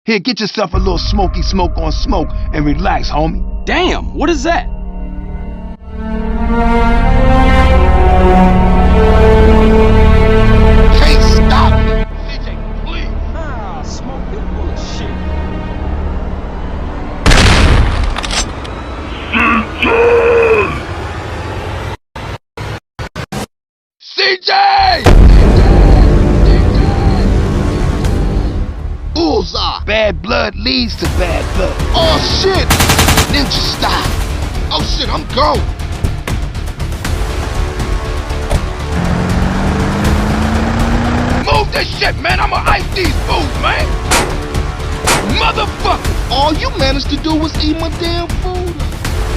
Here, get yourself a little smoky smoke on smoke and relax, homie. Damn, what is that? Can't stop me! CJ, please! Ah, smoke, you full of shit. CJ! Bullseye! Bad blood leads to bad blood. Oh shit! Ninja style! Oh shit, I'm gone! Move this shit, man! I'ma ice these fools, man! Motherfucker! All you managed to do was eat my damn food.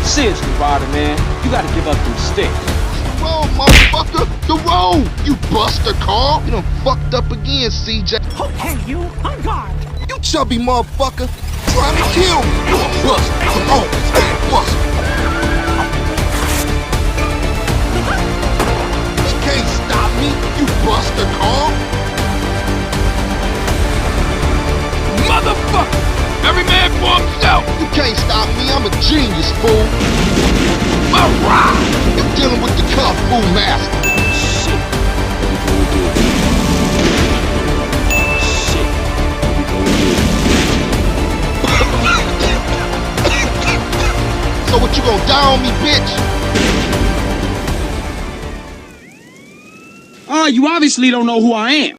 Seriously, Ryder, man, you gotta give up them sticks. The road, motherfucker! The road! You buster, Carl! You done fucked up again, CJ. Okay, you, on guard. You chubby motherfucker! Trying to kill me! You a bust! Come on, stay a bust! You can't stop me, you buster, Carl! Motherfucker! Every man for himself! You can't stop me, I'm a genius, fool! Alright! You're dealing with the Kung Fu master! Shit. Shit. So what, you gonna die on me, bitch? You obviously don't know who I am.